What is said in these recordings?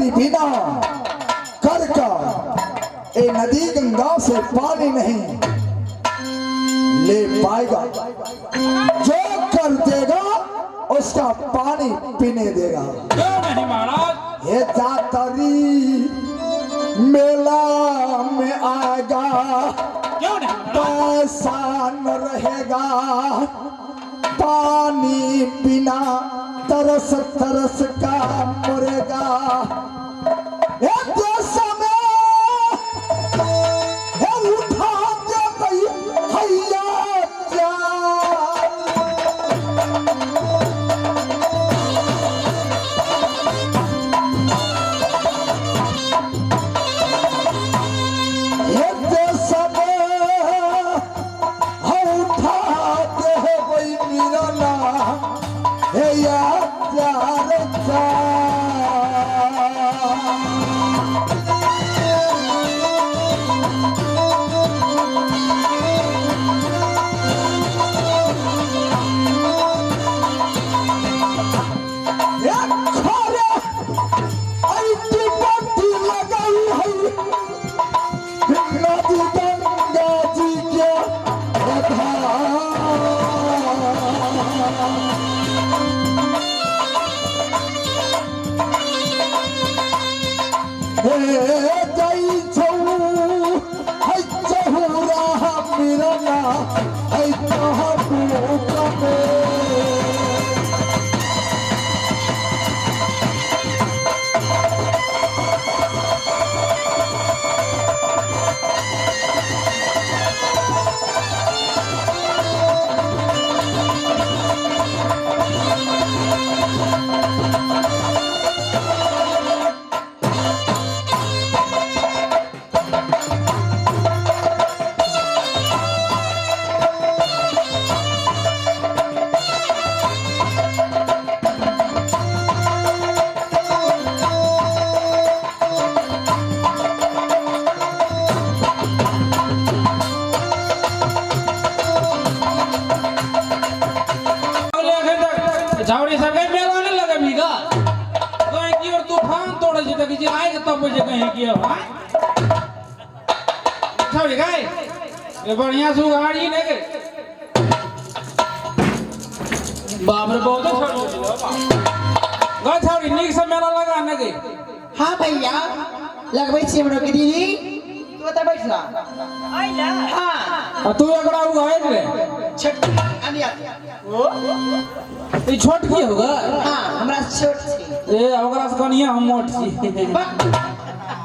पानी बिना कर ए नदी गंगा से पानी नहीं ले पाएगा। जो कर देगा उसका पानी पीने देगा। क्यों नहीं महाराज? ये जातरी मेला में आएगा, क्यों नहीं? पैसा न रहेगा, पानी बिना तरस तरस का मरेगा। झावड़ी सब कहीं मेला नहीं लगा मीगा कहीं की और तूफान तोड़े जितने की आए तब मुझे कहीं किया भाई झावड़ी गए ये बढ़िया सु गाड़ी ने के बाप रे बहुत गए झावड़ी नीक से मेला लगा ने के। हाँ भैया लगबै छी हमरो के दीदी तू त बैठला आइला। हाँ तू एकरा उगाए रे छोट अनिया ओ ई छोट की होगा? हाँ हमरा छोट छी। ए ओकरा से कनिया हम मोट छी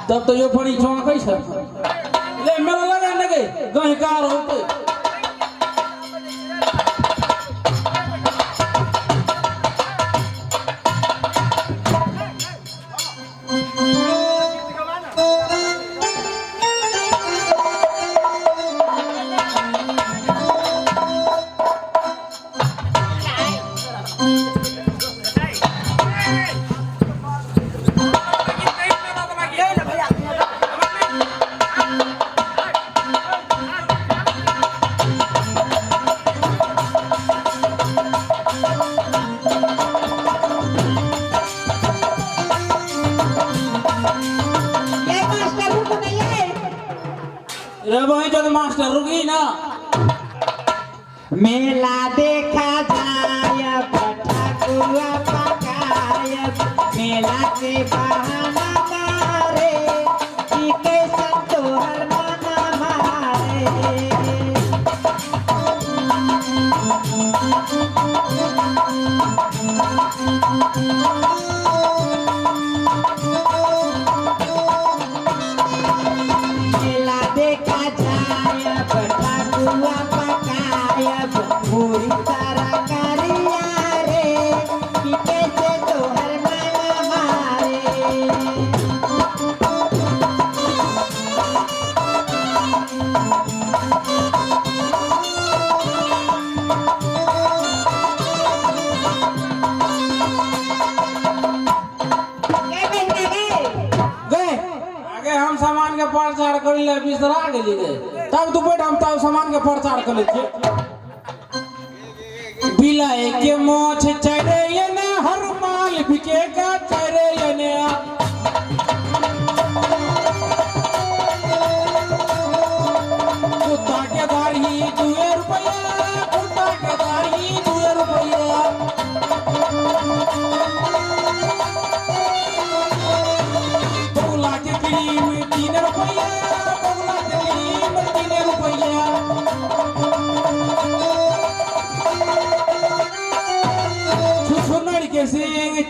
तब तो यो फड़ी छोड़ कई छ ले मेला लगा ने के गई कार होते मास्टर रुकी ना। मेला देखा जाय पठाकुआ पकाय मेला के बहाना मारे कि कैसन तोहर मन मारे। मेला देखा जाय पठाकुआ पकाय पूरी तरह करिया रे कि कैसे तोहर मन मारे। सामान के प्रचार कर ले बिसरा गेली रे तब तू बैठ हम तब सामान के प्रचार कर ले बिलाए के मोछ चढ़े ये ने हर माल बिके का चढ़े ये ने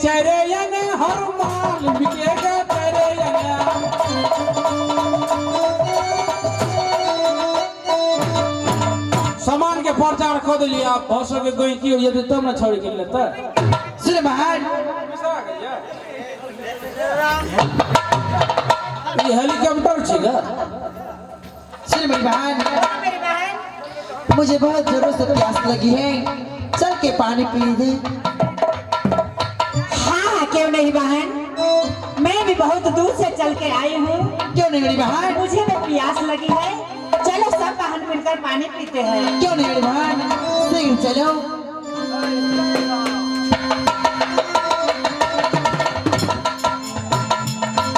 तेरे यने हर माल बिकेगा तेरे यने सामान के प्रचार कर दिलिए आप भसो के गोई की हो तो तब ना छोड़ के लेता सुन बहन ये हेलीकॉप्टर छेगा सुन मेरी बहन मुझे बहुत जोरों से प्यास लगी है चल के पानी पी दे हाँ क्यों नहीं बहन मैं भी बहुत दूर से चल के आई हूँ क्यों नहीं मेरी बहन मुझे भी प्यास लगी है चलो सब बहन मिलकर पानी पीते हैं क्यों नहीं मेरी बहन शीघ्र चलो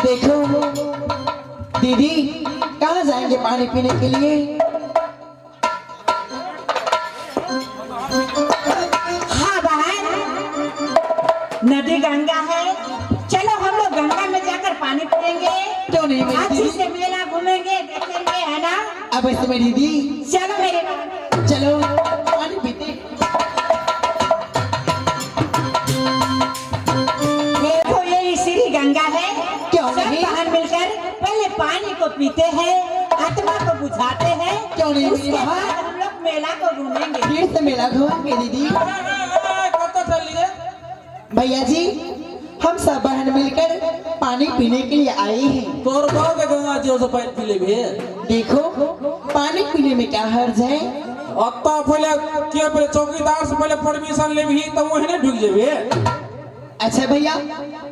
देखो दीदी कहाँ जाएंगे पानी पीने के लिए हाँ बहन नदी गंगा है चलो हम लोग गंगा में जाकर पानी पिएंगे क्यों नहीं मेरी अच्छी दीदी से मेला घूमेंगे देखेंगे है ना अब ऐसे मेरी दीदी चलो मेरे बहन चलो पानी पीते देखो ये श्री गंगा है क्यों सब नहीं? बहन मिलकर पहले पानी को पीते हैं आत्मा को बुझाते हैं क्यों नहीं उसके मेरी बाद बहन हम लोग मेला को घूमेंगे फिर से मेला घूमेंगे दीदी कब चलिए भैया जी हम सब बहन मिलकर पानी पीने के लिए आए हैं तोर गाँव के गंगा जी से पानी पी ले भी देखो पानी पीने में क्या हर्ज है अत्ता पहले के पहले चौकीदार से पहले परमिशन ले भी तो वही ने ढुक जेबे अच्छा भैया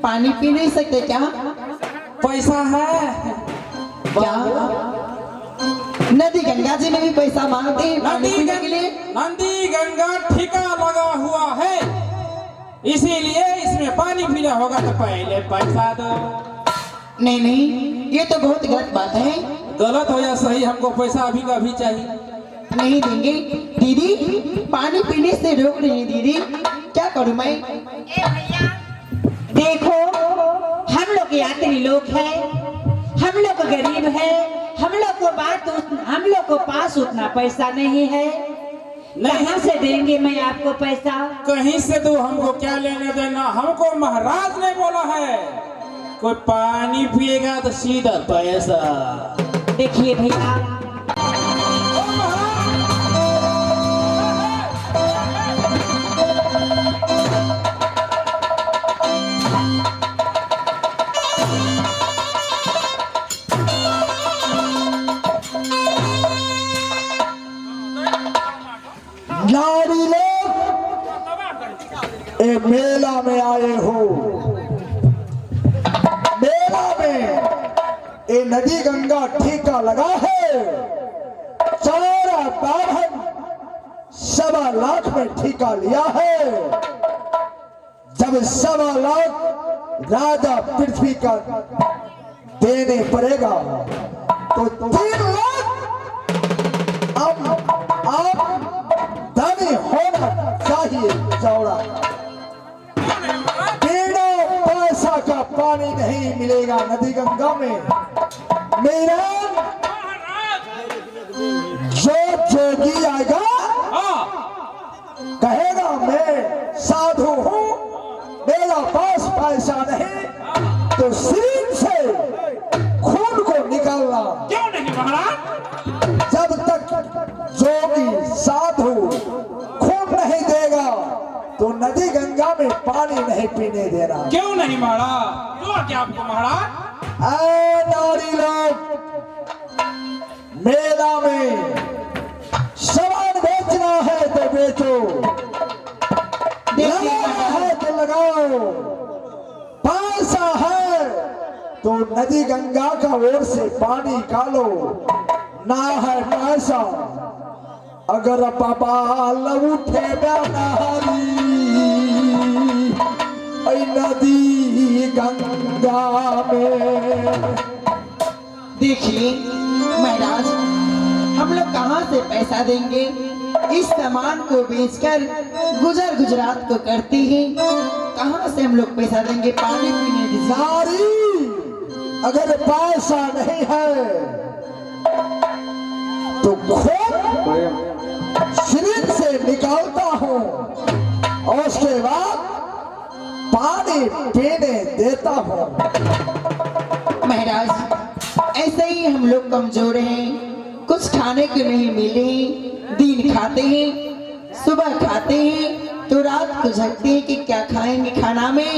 पानी पी नहीं सकते क्या पैसा है क्या नदी गंगा जी में भी पैसा मांगते हैं पानी नदी पीने के लिए नदी गंगा ठिका लगा हुआ है इसीलिए इसमें पानी पीना होगा तो पहले पैसा दो नहीं नहीं ये तो बहुत गलत बात है गलत हो या सही हमको पैसा अभी का अभी चाहिए नहीं देंगे दीदी पानी पीने से रोक रही है दीदी क्या करूं मैं देखो हम लोग यात्री लोग हैं हम लोग गरीब हैं हम लोग को पास उतना पैसा नहीं है कहाँ से देंगे मैं आपको पैसा कहीं से तो हमको क्या लेने देना हमको महाराज ने बोला है कोई पानी पिएगा तो सीधा पैसा देखिए भैया नारी लोग ए मेला में आए हो मेला में ए नदी गंगा ठेका लगा है सारा बाभन 1.25 लाख में ठेका लिया है जब 1.25 लाख राजा पृथ्वी का देने पड़ेगा तो 3 लाख आप धनी होना चाहिए चौड़ा बिना पैसा का पानी नहीं मिलेगा नदी गंगा में मेरा जो जोगी आएगा कहेगा मैं साधु हूँ मेरा पास पैसा नहीं तो शरीर से खून को निकालना क्यों नहीं महाराज जब तक जोगी साधु खून नहीं देगा तो नदी गंगा में पानी नहीं पीने देना क्यों नहीं महाराज क्यों क्या आपको महाराज ऐ नारी लोग मेला में सामान बेचना है तो बेचो लगाना है तो लगाओ पैसा है तो नदी गंगा का ओर से पानी निकालो ना है पैसा अगर बाबा उठे नदी गंगा में देखिए महाराज हम लोग कहाँ से पैसा देंगे इस सामान को बेचकर गुजरात को करते हैं कहाँ से हम लोग पैसा देंगे पानी पीने की सारी अगर पैसा नहीं है तो खून शरीर से निकालता हूँ और उसके बाद पानी पीने देता हूँ। महाराज, ऐसे ही हम लोग कमजोर हैं, कुछ खाने को नहीं मिले, दिन खाते हैं, सुबह खाते हैं तो रात को जगते हैं कि क्या खाएंगे खाना में।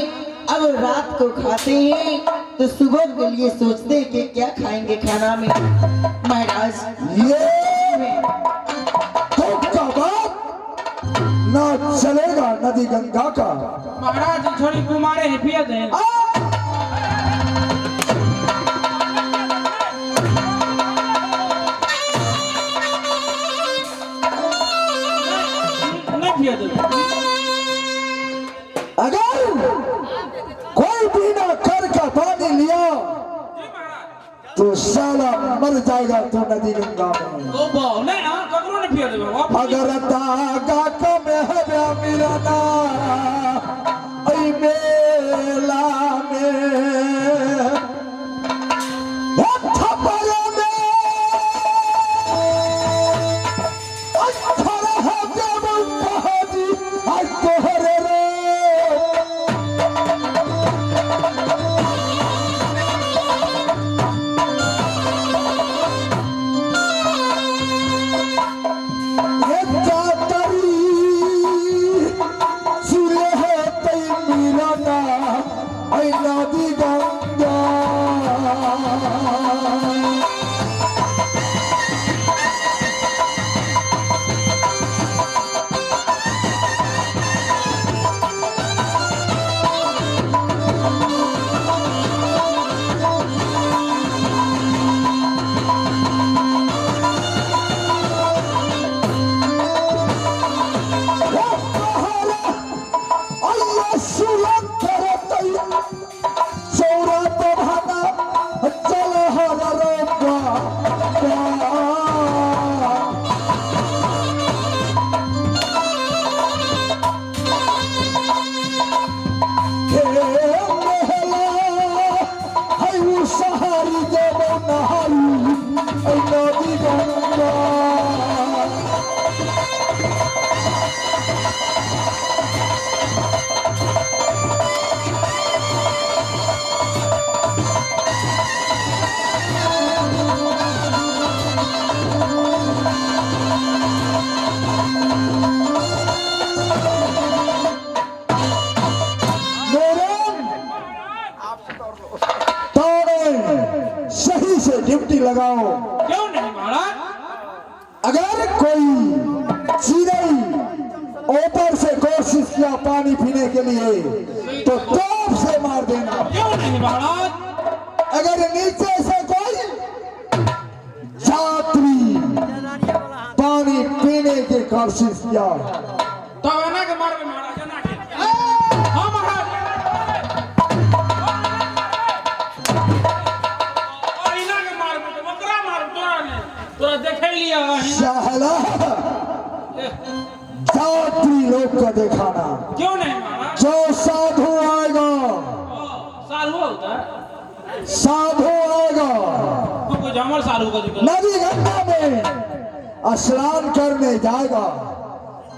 अब रात को खाते हैं तो सुबह के लिए सोचते हैं कि क्या खाएंगे खाना में। महाराज, ये तो बात ना चलेगा नदी गंगा का। महाराज थोड़ी कुमारे हैं पिया दें। नहीं पिया दे। अगर कोई बिना कर का पानी लिया तो साला मर जाएगा तू नदी गंगा में। ओ बाऊ नहीं ना ककरो नहीं पिया दे। अगर दागा का मेहरा मिलना ऐ मेला में थपड़े में अखर है जब पहाड़ी आई तोहरे रे। ये जातरी सुले है तई मिलना ऐ नदी गंगा। सही से ड्यूटी लगाओ। क्यों नहीं महाराज? अगर कोई चिड़ै ऊपर से कोशिश किया पानी पीने के लिए तो तोप से मार देना। क्यों नहीं महाराज? अगर नीचे से कोई यात्री पानी पीने की कोशिश किया तो ना के मार के महाराज ना के। हाँ महाराज। और इना के मार के बकरा मार तोरा ने तोरा देखे लिया है। सहला यात्री लोग को दिखाना। क्यों नहीं महाराज? जो साधु आएगा सालू होता है। साधु आएगा तू कुछ हमर सालू का जिक्र। नदी गंगा में स्नान करने जाएगा,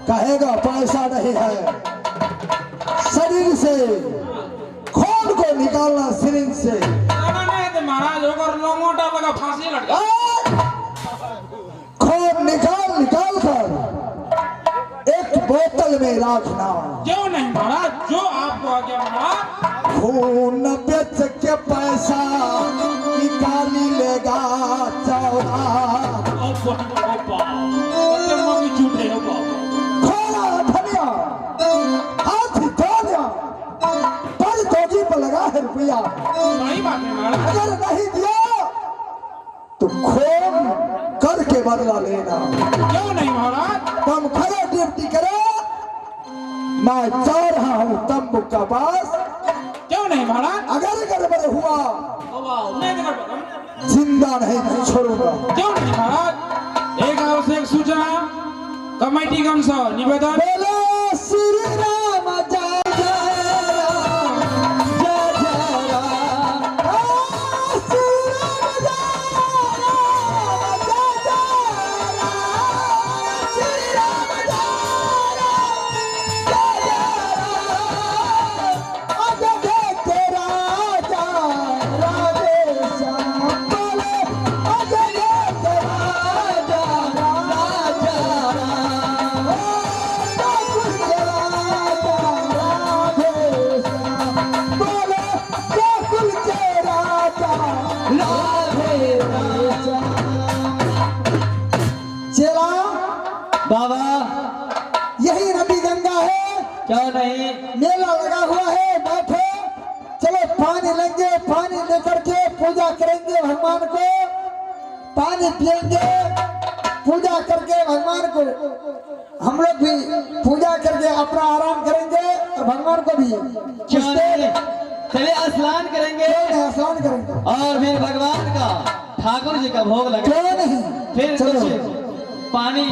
कहेगा पैसा नहीं है, शरीर से खून को निकालना सिरिंज से। नहीं तो महाराज होकर लोंगोटा लगा फांसी लटका। खून निकाल निकाल कर एक बोतल में रखना। क्यों नहीं महाराज? जो आपको आ गया महाराज। खून बेच के पैसा निकाली लेगा चौड़ा। खोला धनिया हाथी धोनिया पर तोजी पर लगा है रुपया। सही बात है महाराज। अगर नहीं दिया तो खून करके बदला लेना। क्यों नहीं महाराज? तुम खड़े ड्यूटी करो, मैं जा रहा हूँ तंबू का पास। क्यों नहीं महाराज? अगर गड़बड़ हुआ नहीं जिंदा नहीं छोड़ूंगा। क्यों नहीं महाराज? एक आवश्यक सूचना कमेटी गण से निवेदन। बोलो श्री राम जय जय राम जय जय राम। श्री राम जय राम जय जय राम। श्री राम जय राम जय जय राम। बाबा यही नदी गंगा है। क्यों नहीं? मेला लगा हुआ है, बैठो, चलो पानी लेंगे, पानी लेकर के पूजा करेंगे भगवान को, पानी पिएंगे, पूजा करके भगवान को हम लोग भी पूजा करके अपना आराम करेंगे और भगवान को भी क्यों नहीं? चलिए स्नान करेंगे स्नान करेंगे और फिर भगवान का ठाकुर जी का भोग लगे, क्यों नहीं? फिर चलो कुछ पानी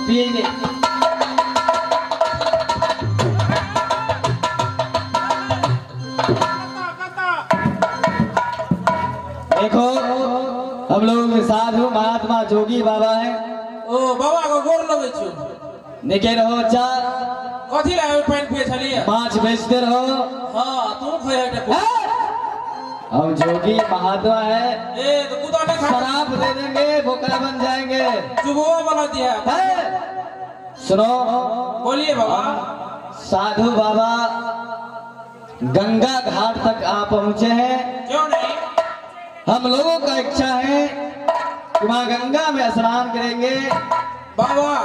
पिएंगे। देखो हम लोग साधु महात्मा जोगी बाबा हैं। ओ बाबा को गोर लगे छु निके रहो बच्चा, कथी लाए पानी पिए छलिए? माछ बेचते रहो। हां तू खाया टे हम जोगी महात्मा है, ए तो कुदा ने खा शराब दे देंगे, भोकरा बन जाएंगे। चुबवा वाला दिया है? सुनो, बोलिए बाबा। साधु बाबा गंगा घाट तक आ पहुंचे हैं। क्यों नहीं? हम लोगों का इच्छा है कि माँ गंगा में स्नान करेंगे। बाबा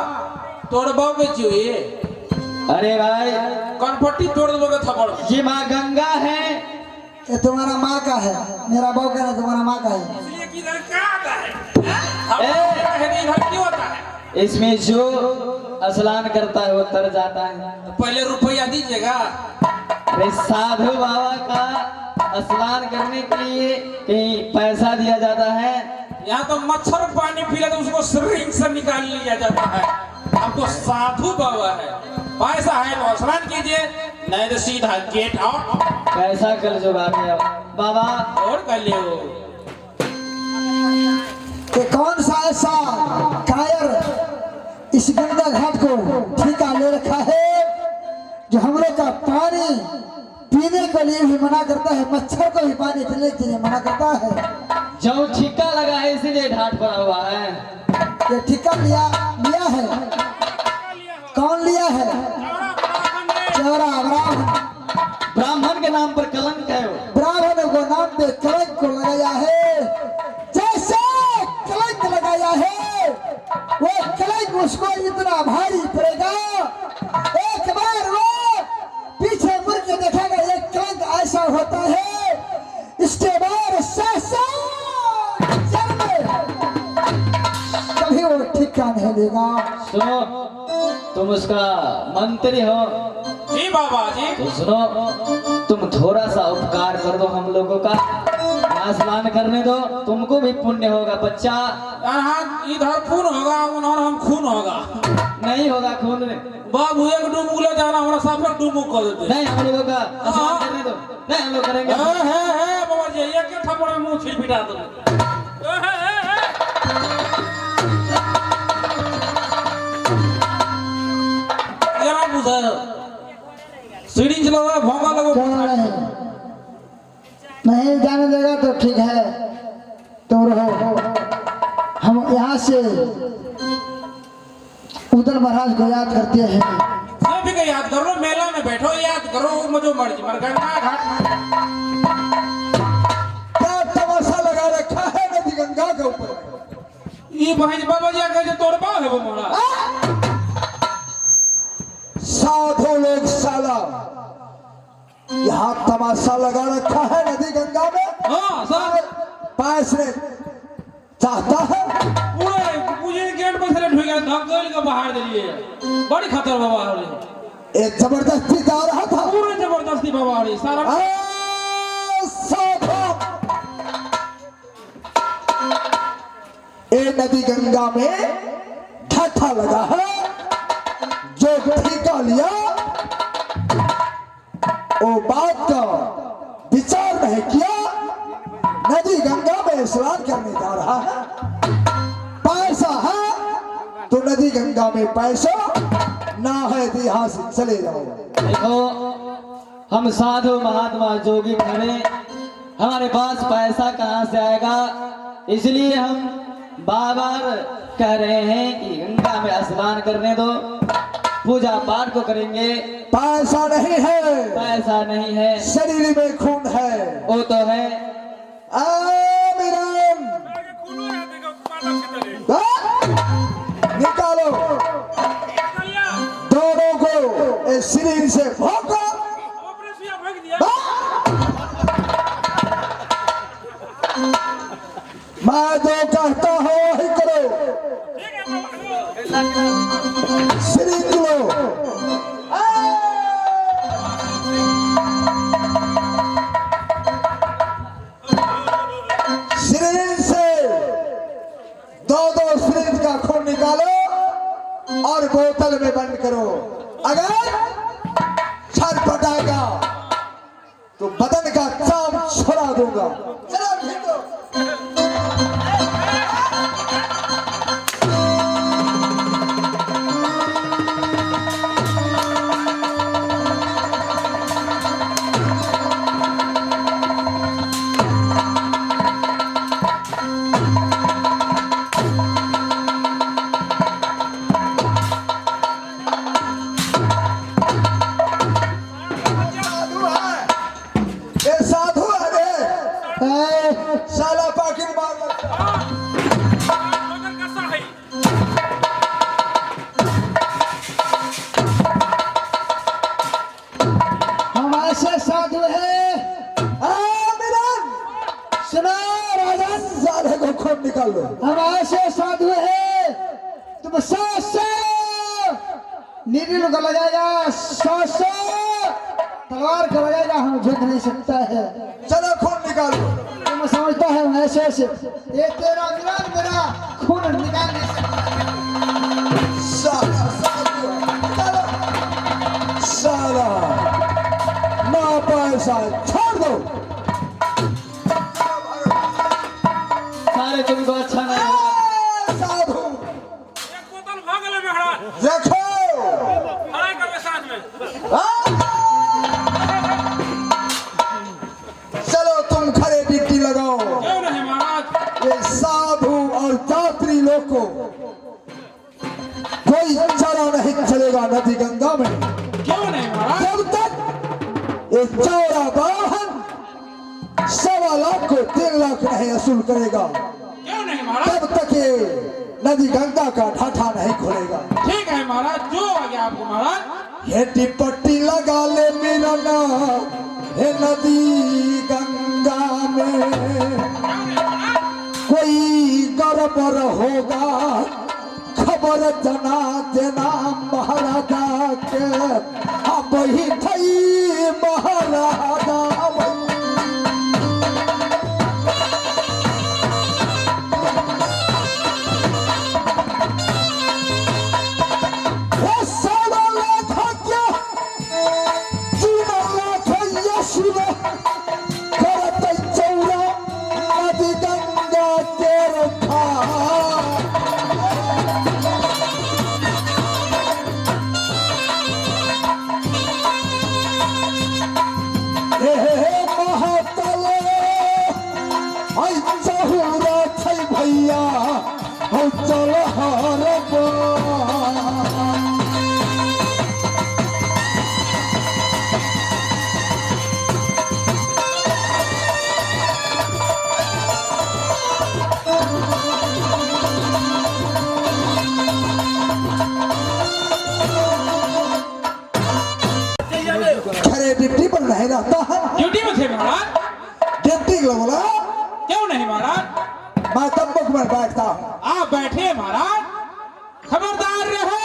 तोड़ बाव के चुई अरे भाई कनपट्टी तोड़ दोगे थप्पड़। ये माँ गंगा है। ये तुम्हारा माँ का है, मेरा बहू का नहीं, तुम्हारा माँ का है। इसलिए कि इधर क्या आता है? है इधर क्यों आता है? इसमें जो स्नान करता है वो तर जाता है। पहले रुपया दीजिएगा। अरे साधु बाबा का स्नान करने के लिए कहीं पैसा दिया जाता है? यहाँ तो मच्छर पानी पी ले तो उसको सिरिंज से निकाल लिया जाता है। आपको साधु बाबा है, पैसा है तो स्नान कीजिए, नहीं तो सीधा गेट आउट। पैसा कर जो बाबा और कर लियो। कि कौन सा ऐसा कायर इस गंगा घाट को ठेका ले रखा है जो हम लोग का पानी पीने के लिए भी मना करता है, मच्छर को भी पानी पीने के लिए मना करता है। जो ठिक्का लगा है इसीलिए ढाट पड़ा हुआ है। ये ठेका लिया है, कौन लिया है? चौरा ब्राह्मण, ब्राह्मण के नाम पर कलंक है वो। ब्राह्मण को नाम पे कलंक को लगाया है। जैसे कलंक लगाया है वो कलंक उसको इतना भारी पड़ेगा, एक बार वो पीछे मुड़ के देखेगा, ये कलंक ऐसा होता है, इसके बाद कभी वो ठिका नहीं देगा। सुनो, तुम उसका मंत्री हो जी बाबा जी। तो सुनो, तुम थोड़ा सा उपकार कर दो हम लोगों का, स्नान करने दो, तुमको भी पुण्य होगा बच्चा। यहाँ इधर खून होगा, उधर हम खून होगा। नहीं होगा खून में। बाबू एक डुबुक ले जाना, हमारा साफे डुबुक कर देते। नहीं हम लोगों का स्नान करने दो, नहीं हम लोग करेंगे। है बाबा जी, एक थप्पड़ में मुंह छिल पिटा दो। जरा बुझाओ, सीढ़ी चलाओ, भोंगा लगो। नहीं जाने देगा तो ठीक है, तो रहो। हम यहाँ से उधर महाराज को याद करते हैं। सभी को याद करो, मेला में बैठो, याद करो, मुझे मर्जी मर गंगा घाट क्या तमाशा लगा रखा है नदी गंगा के ऊपर। ये बहन बाबा जी आगे तोड़बा है वो मोड़ा। साधु लोग साला यहाँ तमाशा लगा रखा है नदी गंगा में। हाँ सर, पैसे चाहता है, पूरे पूजे गेट पर से ढुक गया, धक्कल का बाहर दे लिए। बड़ी खतर बाबा हो रही, एक जबरदस्ती जा रहा था। पूरे जबरदस्ती बाबा हो रही सारा। साधु ए नदी गंगा में ठाठा लगा है, जो ठेका लिया वो बात का विचार नहीं किया, नदी गंगा में स्नान करने जा रहा है। पैसा है तो नदी गंगा में पैसा ना है तो यहाँ से चले जाओ। देखो हम साधु महात्मा जोगी खड़े, हमारे पास पैसा कहाँ से आएगा, इसलिए हम बार-बार कह रहे हैं कि गंगा में स्नान करने दो, पूजा पाठ को करेंगे। पैसा नहीं है, पैसा नहीं है, शरीर में खून है। वो तो है। निकालो मैं जो कहता हूँ वही करो। सिरिंज लो। सिरिंज से दो सिरिंज का खून निकालो और बोतल में बंद करो। अगर छटपटाएगा तो बदन का चाम छोड़ा दूंगा। चलो खींचो। साला पाकिट मार हम ऐसे साधु है। सुनो राजन, साले को खून निकाल लो। हम ऐसे साधु है, तुम 100 नीडल को लगाएगा, 100 तलवार को लगाएगा, हम झुक नहीं सकता है। चलो खून निकालो। मैं समझता है ऐसे ऐसे ये तेरा विराट मेरा खून निकाल नहीं सकता। साला ना पैसा छोड़ दो। सारे तुमको अच्छा नहीं लगा। साधु एक बोतल भाग ले महाराज। देखो खड़ा कर ले साथ में। चलो तुम खड़े ड्यूटी लगाओ। क्यों नहीं महाराज? ये साधु और यात्री लोग को कोई चला नहीं चलेगा नदी गंगा में। क्यों नहीं महाराज? जब तक ये चौड़ा वाहन 1.25 लाख को 3 लाख नहीं वसूल करेगा, क्यों नहीं महाराज? तब तक ये नदी गंगा का ढाठा नहीं खुलेगा। ठीक है महाराज, जो आ गया आपको महाराज। हेटी पट्टी लगा ले मेरा नाम है नदी गंगा में। कोई गड़बड़ होगा खबर जना देना महाराजा के। अब ही थई महाराजा भैया चल हर खरे डिप्टी पर नहीं रहता है। ड्यूटी में थे महाराज। डिप्टी बोला क्यों नहीं महाराज? मैं तंबक में बैठता हूँ। आप बैठे महाराज, खबरदार रहो।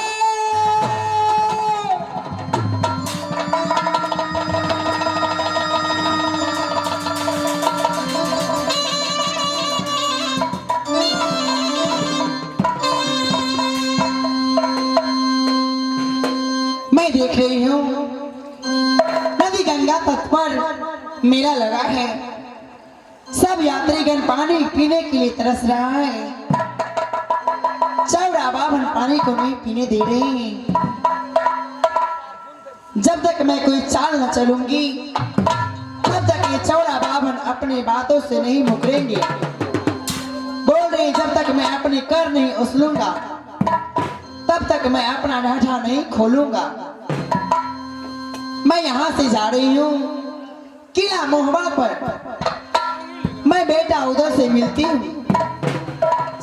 मैं देख रही हूँ नदी गंगा तट पर मेला लगा है। सब यात्रीगण पानी पीने के लिए तरस रहा है। चौड़ा बाभन पानी को नहीं पीने दे रहे हैं। जब तक मैं कोई चाल न चलूंगी तब तक ये चौड़ा बाभन अपनी बातों से नहीं मुकरेंगे। बोल रहे जब तक मैं अपने कर नहीं उछलूंगा तब तक मैं अपना ढाठा नहीं खोलूंगा। मैं यहाँ से जा रही हूँ किला मोहबा पर। मैं बेटा उधर से मिलती हूँ,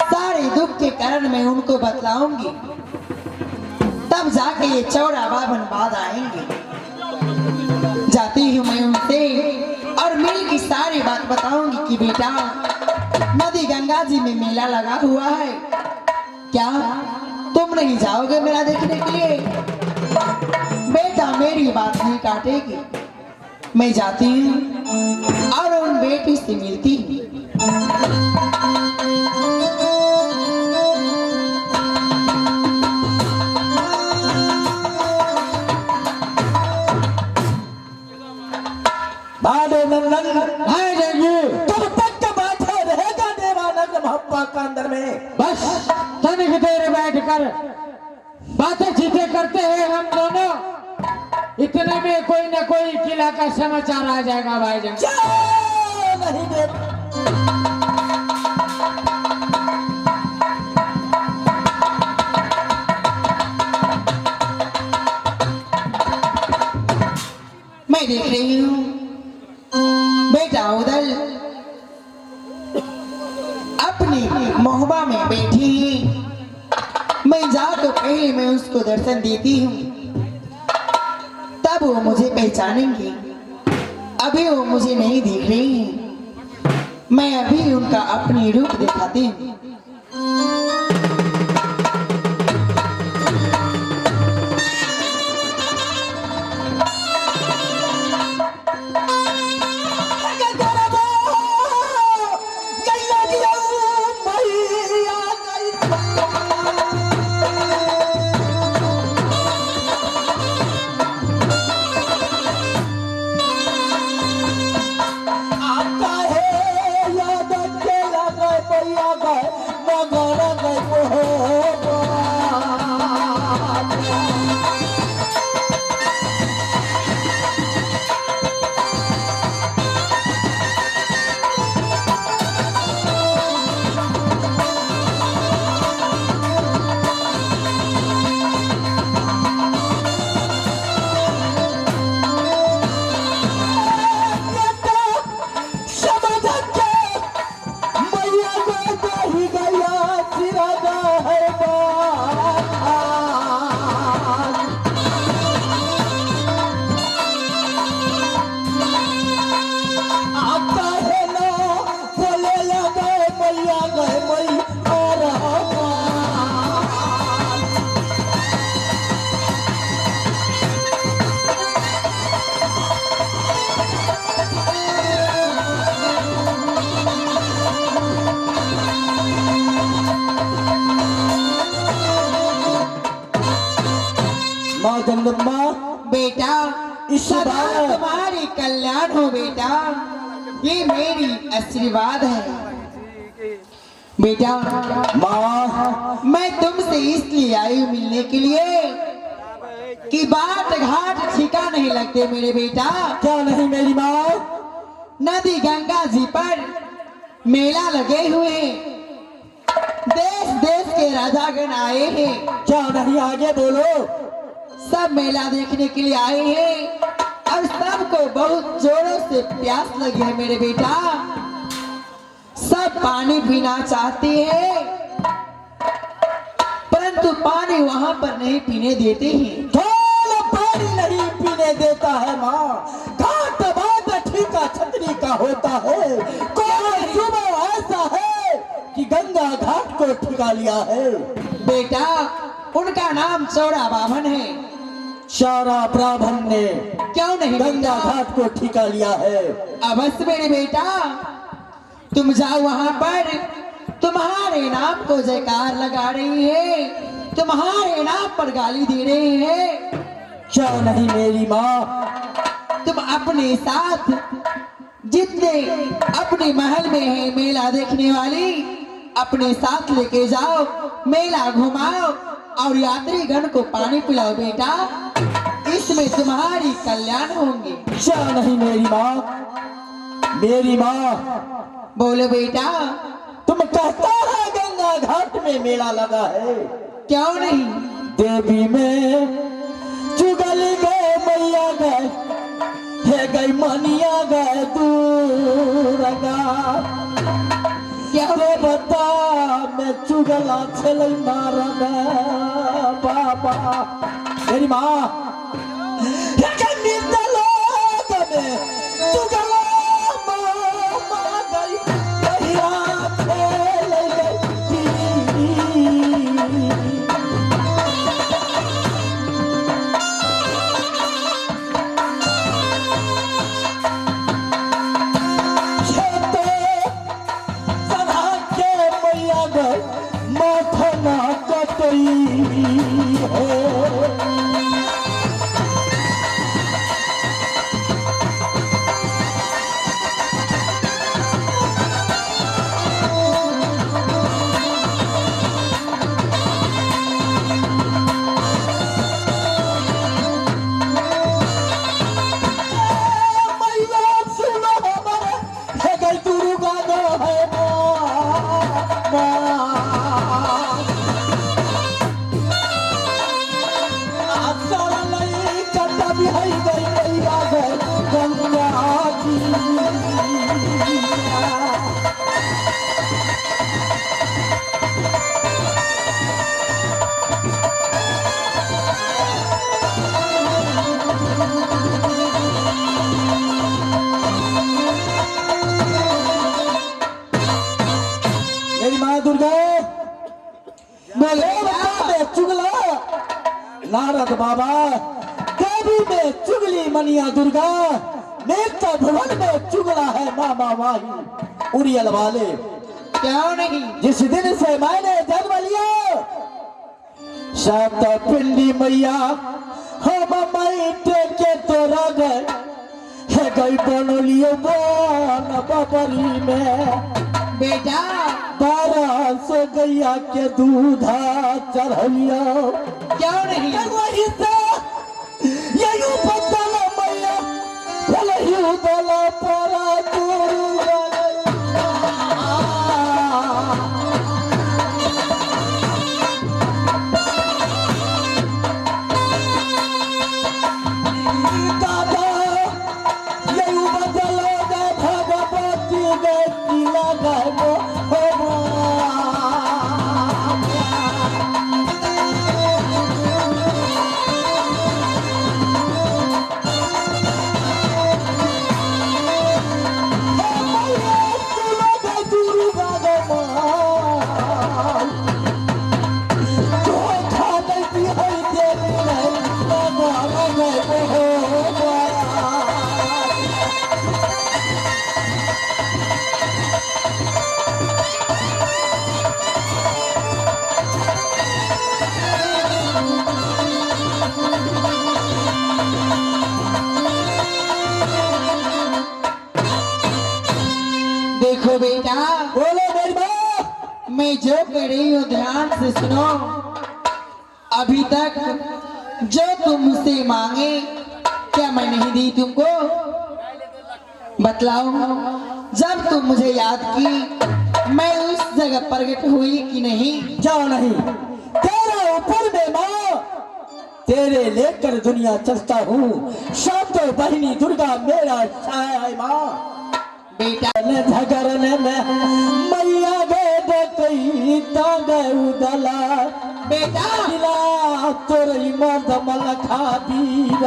सारे दुख के कारण मैं उनको बतलाऊंगी, तब जाके ये चौड़ा बाभन बाद आएंगे। जाती हूँ मैं उनसे और मिल की सारी बात बताऊंगी कि बेटा नदी गंगा जी में मेला लगा हुआ है, क्या तुम नहीं जाओगे मेला देखने के लिए? बेटा मेरी बात नहीं काटेगी, मैं जाती हूँ और उन बेटी से मिलती हूँ। भादे नंदन हाय देंगे तब तक के बैठे रहेगा देवानंद महप्पा का अंदर में। बस तनिक देर बैठ कर बातें चीतें करते हैं हम दोनों, इतने में कोई न कोई किला का समाचार आ जाएगा भाईजान। नहीं दे मैं देख रही हूँ बेटा उधर अपनी मोहबा में बैठी है। मैं जाकर पहले मैं उसको दर्शन देती हूँ, तब वो मुझे पहचानेंगी। अभी वो मुझे नहीं देख रही हैं, मैं अभी उनका अपनी रूप दिखाती हूँ। माँ जगदम्बा बेटा सदा तुम्हारी कल्याण हो बेटा, ये मेरी आशीर्वाद है। बेटा माँ मैं तुमसे इसलिए आई हूँ मिलने के लिए कि बाट घाट ठिका नहीं लगते मेरे बेटा। क्या नहीं मेरी माँ? नदी गंगा जी पर मेला लगे हुए हैं, देश देश के राजागण आए हैं। क्या नहीं आगे बोलो। सब मेला देखने के लिए आए हैं और सबको बहुत जोरों से प्यास लगी है मेरे बेटा। सब पानी पीना चाहते हैं, परंतु पानी वहां पर नहीं पीने देते हैं। थोड़ा पानी नहीं पीने देता है माँ। घाट बात ठीका छतरी का होता है। कोई सुबह ऐसा है कि गंगा घाट को ठिका लिया है। बेटा उनका नाम चौड़ा बाभन है। सारा ब्राह्मण ने क्यों नहीं गंगा बेटा? घाट को ठिका लिया है। अवश्य मेरे बेटा, तुम जाओ वहां पर, तुम्हारे नाम को जयकार लगा रही है, तुम्हारे नाम पर गाली दे रहे हैं। क्या नहीं मेरी माँ? तुम अपने साथ जितने अपने महल में है मेला देखने वाली, अपने साथ लेके जाओ, मेला घुमाओ और यात्री गण को पानी पिलाओ बेटा, इसमें तुम्हारी कल्याण होंगे। क्या नहीं मेरी माँ? मेरी माँ बोलो बेटा। तुम कहता है गंगा घाट में मेला लगा है, क्यों नहीं? देवी में चुगल गए मैया गए है गई मनिया गए दूर क्या रे बता मैं चुगला छल मारा बाबा। मेरी माँ चुगला कोई है। मेरी माँ दुर्गा बोले में चुगला नारद बाबा, देवी में चुगली मनिया दुर्गा, नेत्र भवन में चुगला है माँ माही उड़ियल वाले। क्यों नहीं? जिस दिन से मैंने जन्म लिया सात पिंडी मैया हम मैटे के तोरा गए है गई बनलियो बन बबरी में। बेटा 1200 गैया के दूधा चढ़लियो। क्यों नहीं? वही से यही बदल मैया भले दल परा दुर्गा। दादा यही बदल भगवती बेटी लगाबो देखो बेटा, बोलो मेरी माँ। मैं जो कह रही हूँ ध्यान से सुनो। अभी तक जो तुम मुझसे मांगे क्या मैं नहीं दी तुमको? बतलाओ, जब तुम मुझे याद की मैं उस जगह प्रकट हुई कि नहीं? जाओ नहीं, तेरे ऊपर में माँ, तेरे लेकर दुनिया चलता हूँ। शांतो बहिनी दुर्गा मेरा छाया है माँ। बेटा ने झगड़ने में मैया गे कई तांगे उदला। बेटा दिला तोरई मर्द मलखा वीर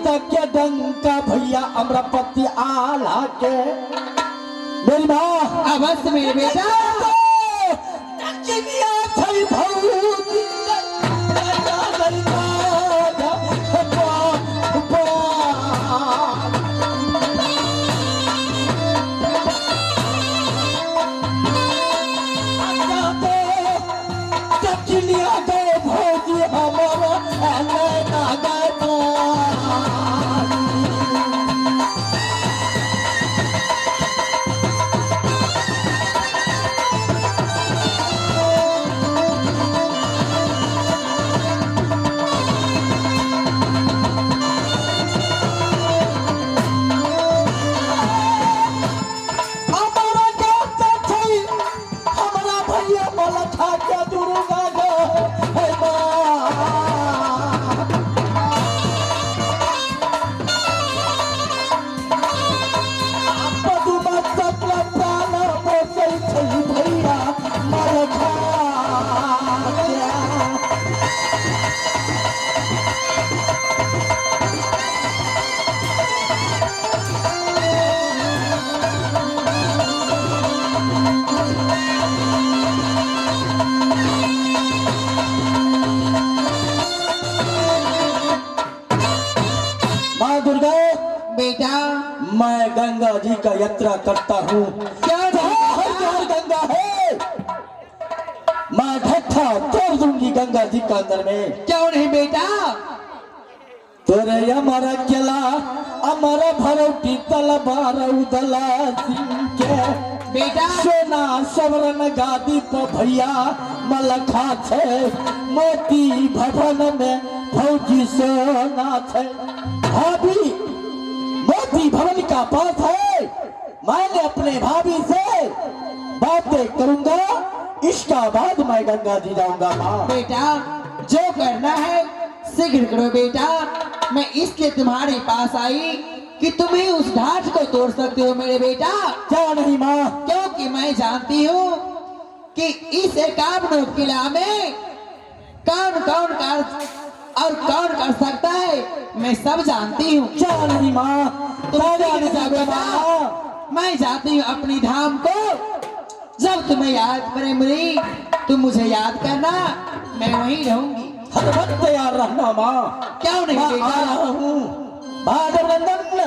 तक के डंका भैया अमरपति आला के। मेरी माँ अवश्य मेरे बेटा। बेटा मैं गंगा जी का यात्रा करता हूँ। क्या गंगा है? मैं ढट्ठा तोड़ दूंगा। गंगा जी के अंदर में। क्यों नहीं बेटा? तोरे अमर केला अमर भरौटी तलवार उदला सिंह के बेटा सोना सवरन गादी पर भैया मलखा छे मोती भवन में फौजी सोना छे। भाभी मोती भवन का पास है, मैंने अपने भाभी से बातें करूंगा, इसका बाद मैं गंगा जी जाऊंगा। माँ बेटा जो करना है शीघ्र करो बेटा। मैं इसलिए तुम्हारे पास आई कि तुम्हें उस ढाठ को तोड़ सकते हो मेरे बेटा। क्या नहीं माँ? क्योंकि मैं जानती हूँ कि इस एकावन किला में कौन कौन कर और कौन कर सकता है, मैं सब जानती हूँ। क्या नहीं माँ? तुम क्या नहीं नहीं बेटा, माँ? मैं जाती हूँ अपनी धाम को। जब तुम्हें याद पड़े मुरी तुम मुझे याद करना, मैं वहीं रहूंगी। हर वक्त तैयार रहना माँ। क्यों नहीं मैं आ बेटा? रहा हूँ। भागव नंदन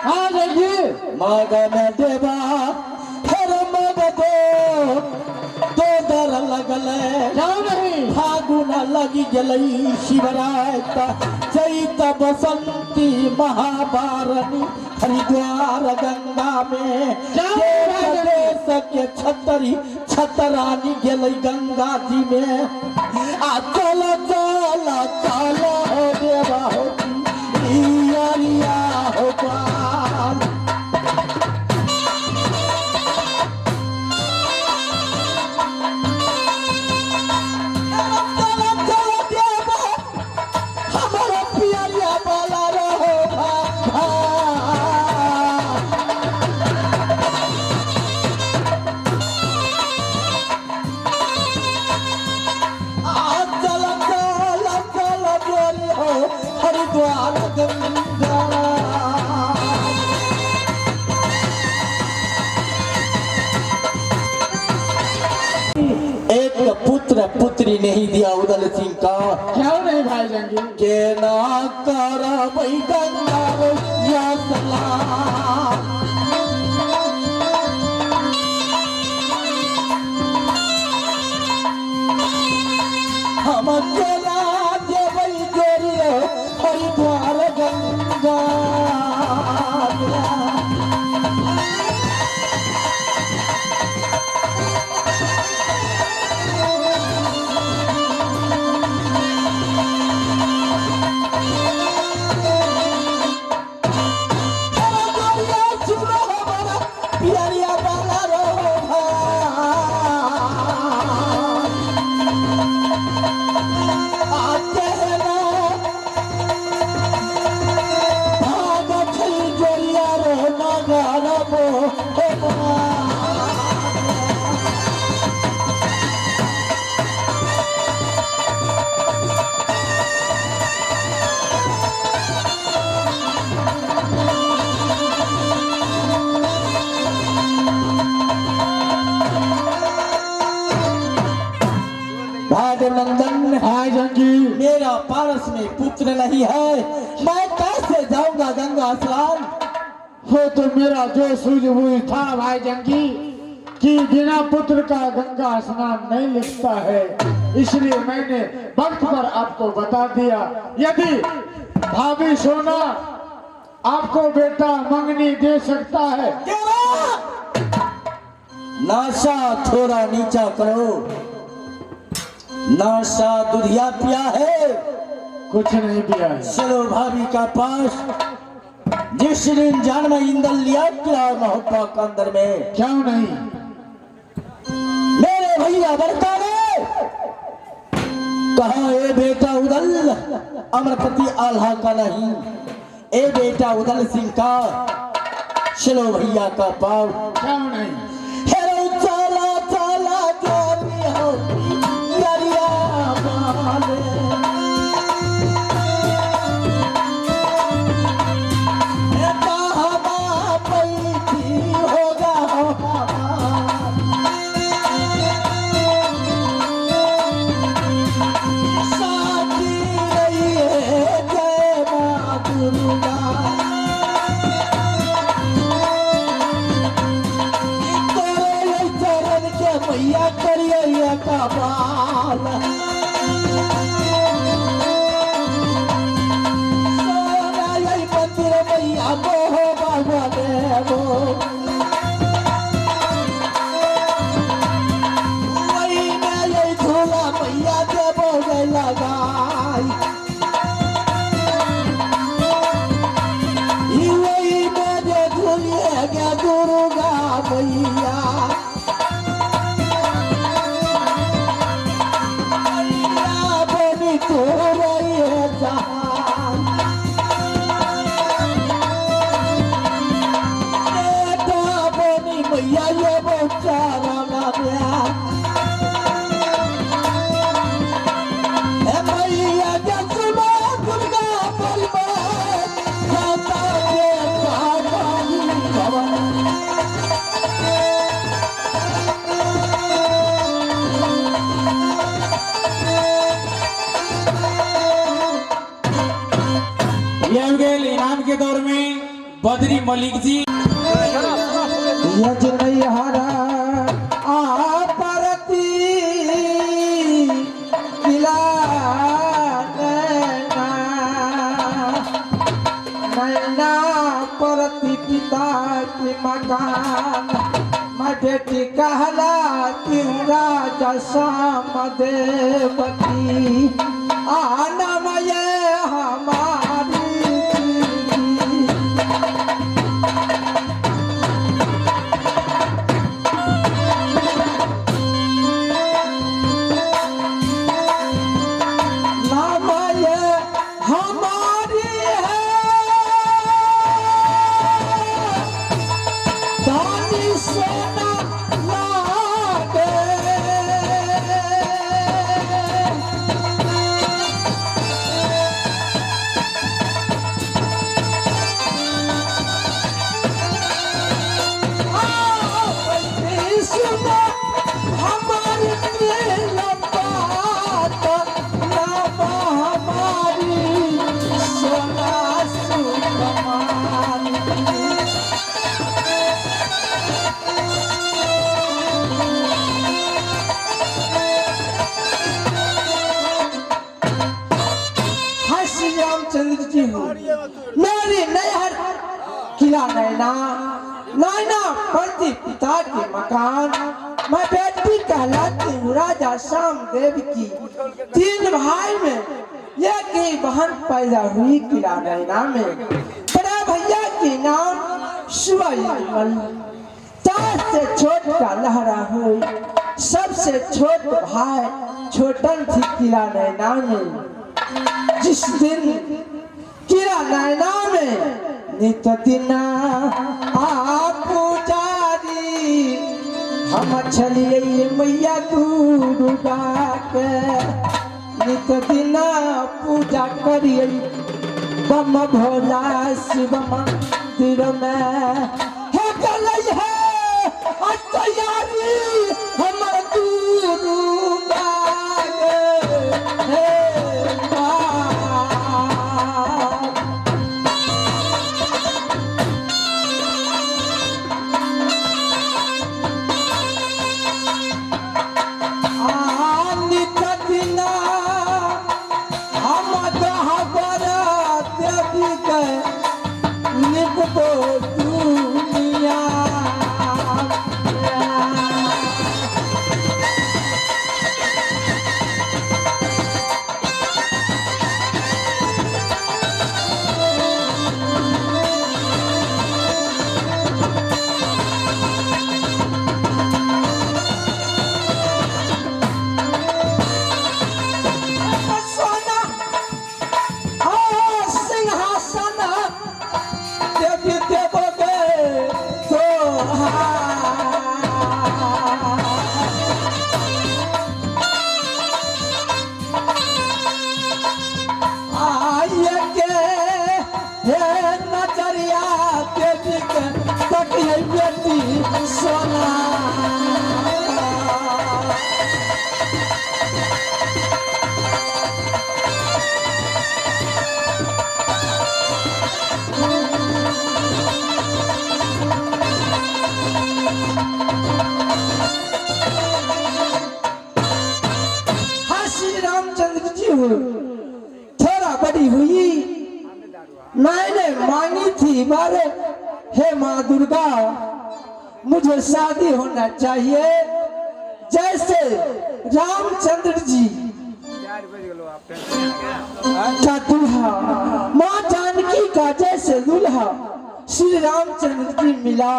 आ जाइए। माग में देवा हर मग दो दर लगल क्यों नहीं? फागुन लगी गलई शिवरात चैत बसंती महाबारनी हरिद्वार गंगा में देश के छतरी छतरानी गलई गंगा जी में। आ चल चल चल हो देवा हो रिया हो पाल। हरिद्वार गंगा एक पुत्र पुत्री नहीं दिया उदल सिंह का। क्यों नहीं भाई जंगी? के ना कर वही गंगा या सलाम। हम केला देवई जोरी हरिद्वार गंगा। नंदन है जंगी, मेरा पारस में पुत्र नहीं है, मैं कैसे जाऊंगा गंगा स्नान? वो तो मेरा जो सूझबूझ था भाई जंगी कि बिना पुत्र का गंगा स्नान नहीं लिखता है, इसलिए मैंने वक्त पर आपको बता दिया। यदि भाभी सोना आपको बेटा मंगनी दे सकता है। नाशा थोड़ा नीचा करो, नाशा दुधिया पिया है, कुछ नहीं दिया है। चलो भाभी का पास, जिस दिन जान में इंदल लिया किला महोत्सव के अंदर में। क्यों नहीं? मेरे भैया बड़का ने कहा ए बेटा उदल अमरपति आल्हा का नहीं, ए बेटा उदल सिंह का। चलो भैया का पाव। क्यों नहीं? हेरो चला चला जोरी हो गरिया वाले। ए कहां पैठी होगा साथी रही है जय मां दुर्गा। मैया करिए का बाल बने वो वही में ये झूला मैया के बोले लगाई वही में जो झूलिए गया दुर्गा मैया तो रही है जहान बेटा बनी मैया ये बेचारा ना प्यार मैया जसमा दुर्गा परिवार खाता के खाई भवन इनाम के दौर में बद्री मलिक जी यज नैहरा आ परती किला नैना परती पिता के मकान मैं बेटी कहलाती हूँ राजा श्याम देवती आना ये हमारी रामचंद्र जी हो मेरी नैहर किला नैना नैना पड़ती पिता के मकान मैं बेटी कहलाती हूँ राजा श्याम देव की 3 भाई में एक ही बहन पैदा हुई किला नैना में बड़ा भैया के नाम शिवमल 4 से छोटा लहरा हुई सबसे छोट भाई छोटन थी किला नैना में जिस दिन किला नैना में नित दिना पुजारी हम चलिए मैया दुर्गा के नित दिना पूजा करिए बम भोला शिव मंदिर में है कलई है तैयारी हमर दुर्गा के थोड़ा बड़ी हुई मैंने मांगी थी मारे हे माँ दुर्गा मुझे शादी होना चाहिए जैसे रामचंद्र जी का दूल्हा, माँ जानकी का जैसे दूल्हा श्री रामचंद्र जी मिला,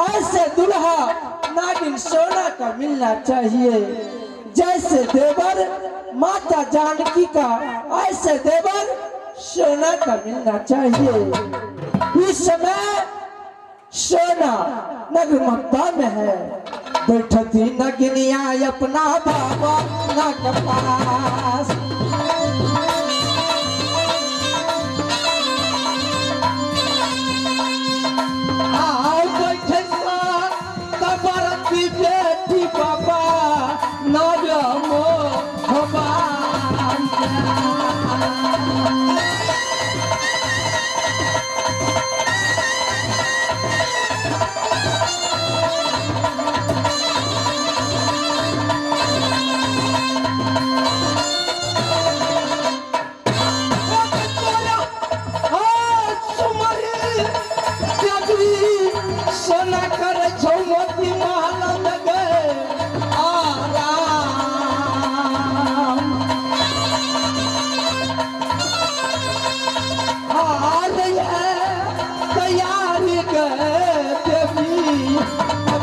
ऐसे दूल्हा नागिन सोना का मिलना चाहिए। जैसे देवर माता जानकी का, ऐसे देवर सोना का मिलना चाहिए। इस समय सोना नगमता में है, बैठती नगनिया अपना बाबा ना के पास। आओ बैठे तबरती बेटी बाबा नगमो भगवान। सोना कर मोती महल में गए आराम। आ रही है तैयारी गए देवी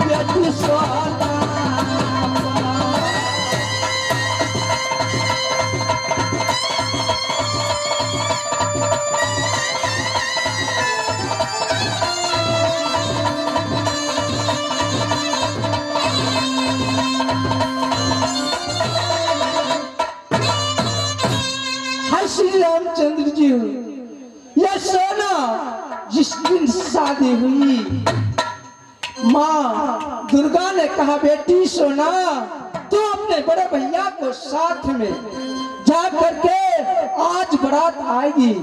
बेटी सोना। श्री रामचंद्र जी यह सोना जिस दिन शादी हुई, माँ दुर्गा ने कहा बेटी सोना तू अपने बड़े भैया को साथ में जा करके आज बारात आएगी,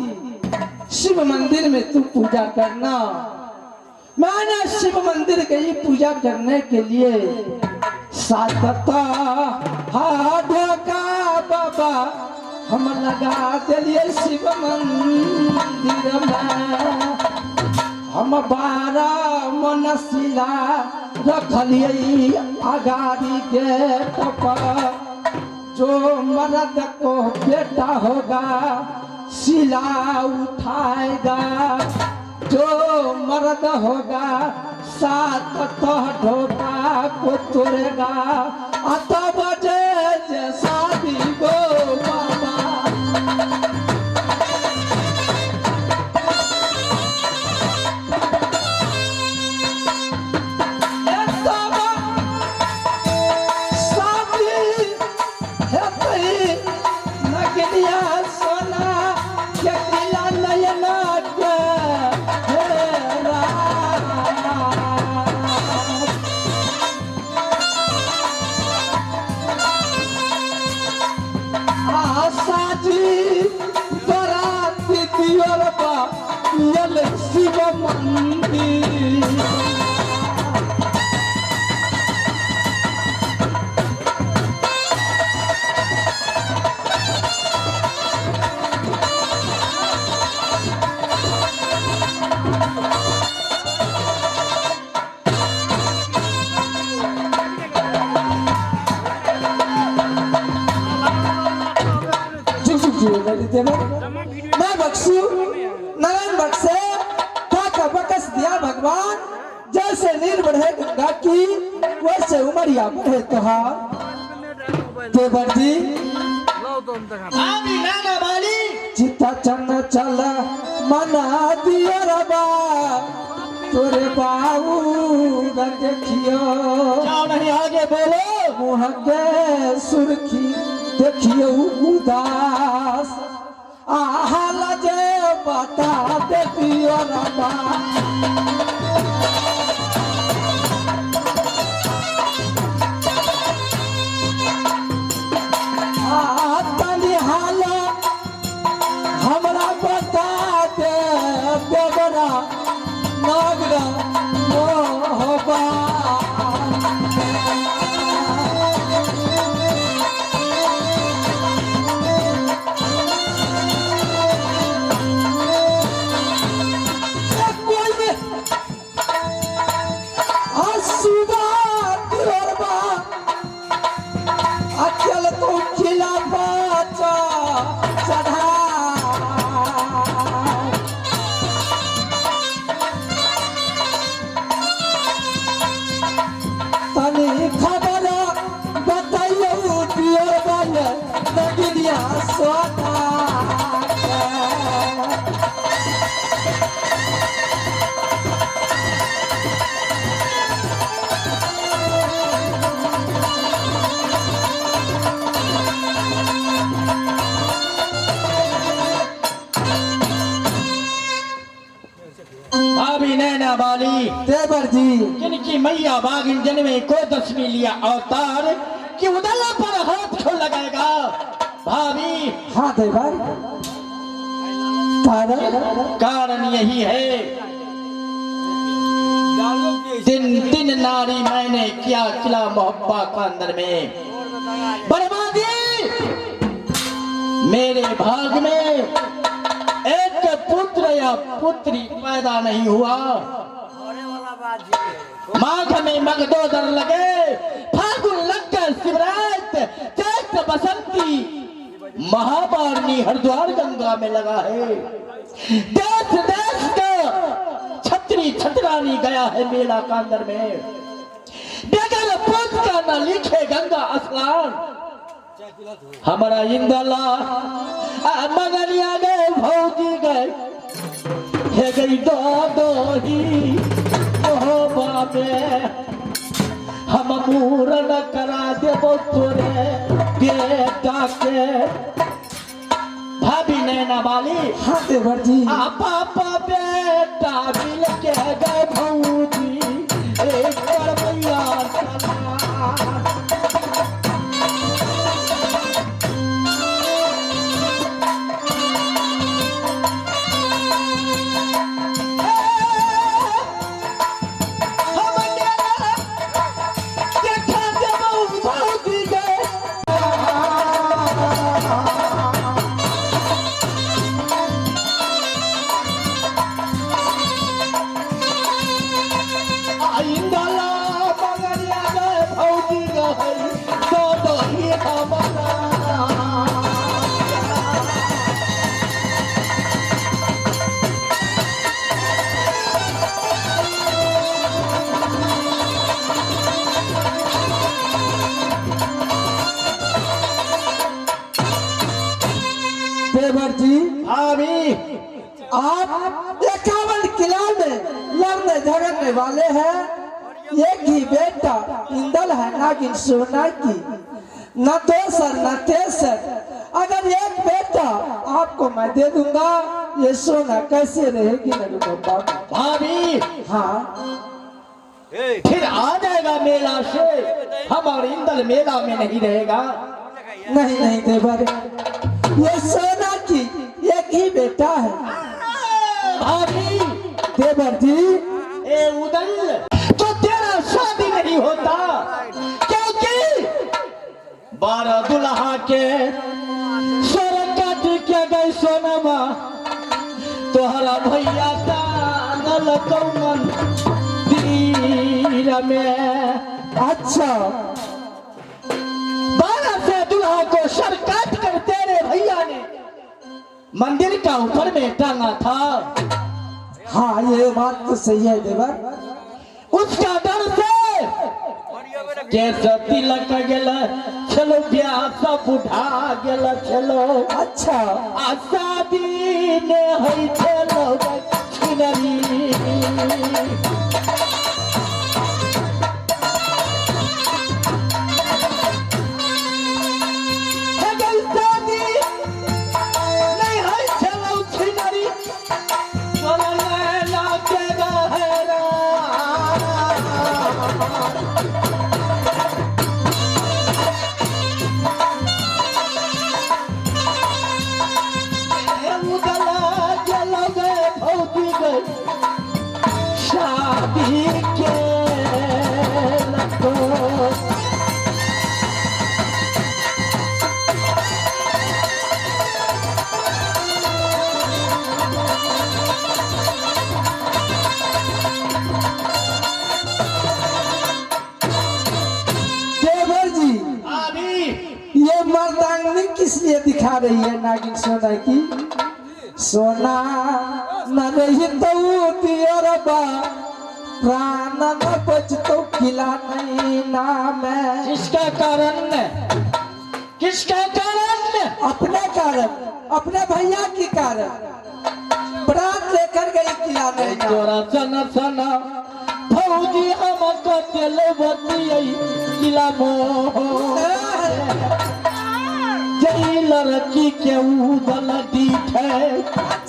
शिव मंदिर में तू पूजा करना। मैंने शिव मंदिर गई पूजा करने के लिए। साधता ढोका बाबा हम लगा दिलिए शिव मंदिर में। हम 12 मनशिला रखलिए अगाड़ी गेट पर। जो मर्द को बेटा होगा शिला उठाएगा, जो मर्द होगा 7 ढोका को तोड़ेगा। आता बजे जे शादी गो बाबा। शिव मंदिर मैं बख्शू नारायण बख्शे का बकस दिया भगवान। जैसे नीर बढ़े गंगा की वैसे उमरिया बढ़े तुहार। देवर जी चिता चन्न चल मना दियो रबा तोरे बाबू देखियो। नहीं आगे बोलो मुँह के सुर्खी देखियो उदास। आहाल जे बता देखियो रबा। तनी हाल हमरा बता दे देवरा नगरा मोहबा। नैना वाली देवर जी जिनकी मैया बागिन जन्मे को दसवीं लिया अवतार कि उदला पर हाथ क्यों लगाएगा भाभी। हाँ देवर, कारण यही है दिन नारी मैंने क्या किला मोहब्बा का अंदर में बर्बादी। मेरे भाग में एक पुत्र या पुत्री पैदा नहीं हुआ। माघ में मगदोदर लगे, फागुन लगकर शिवरात, चैत्र बसंती महाबारनी हरिद्वार गंगा में लगा है। देश देश का छतरी छतरानी गया है मेला का अंदर में। बगैर पुत्र का न लिखे गंगा स्नान। हमारा इंदला मगरिया गए भौजी गए हे गई दो ही बाबे हम पूरन करा देबो तोरे बेटा के। भाभी नैना वाली हाँ देवर जी पापा बेटा मिल के गए भौजी एक बार भैया देवर जी भाभी आप 51 किला में लड़ने झगड़ने वाले हैं। एक ही बेटा इंदल है नागिन सोना की, न दोसर न तेसर। अगर एक बेटा आपको मैं दे दूंगा, ये सोना कैसे रहेगी नरुबा भाभी। हाँ फिर आ जाएगा मेला से, हमारे इंदल मेला में नहीं रहेगा। नहीं नहीं देवर, ये सोना की एक ही बेटा है। भाभी देवर जी ए उदल तो तेरा शादी नहीं होता, क्योंकि 12 दुल्हा के स्वर काट के गई सोनमा तोहरा भैया का नल कौमन तीर में। अच्छा 12 से दुल्हा को सर काट कर तेरे भैया ने मंदिर का ऊपर में टांगा था। हाँ ये बात तो सही है देवर। उसका डर से जैसा तिलक गेला चलो ब्याह सब उठा गेला चलो। अच्छा आ शादी ने होई चलो छिनरी। शादी के देवर जी अभी ये मर्दांगनी किस लिए दिखा रही है नागिन सोना की? सोना न रही तो दियो रबा, प्राण न बचतो किला नहीं नाम है। किसका कारण अपने कारण, अपने भैया के कारण प्राण लेकर गई किला नहीं नाम। तोरा सन सन भौजी हम कतेल बतियै किला मोह जई लड़की के उदल दीठे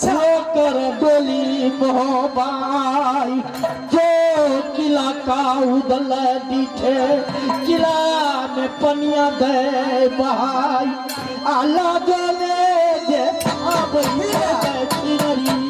वो कर डोली मोहबाई जो किला का उदल दीठे किला में पनिया दे बहाई आला जले जे अब चिनरी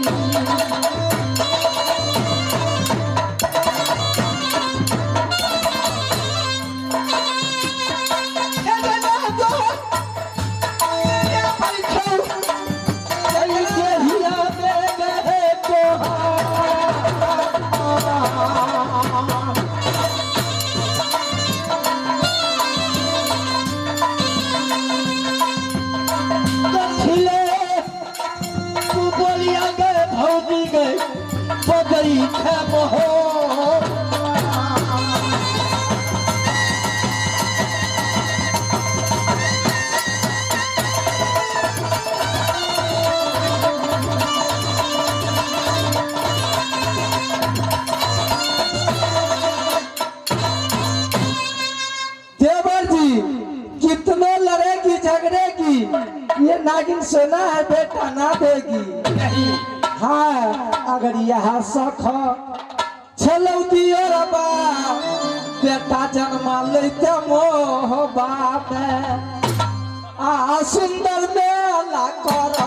देवर जी कितने लड़ेगी झगड़ेगी, ये नागिन सोना है बेटा ना देगी। हाँ अगर यह सख छलौती और बेटा जन्मा लेते मोह बाप आ सुंदर मेला कर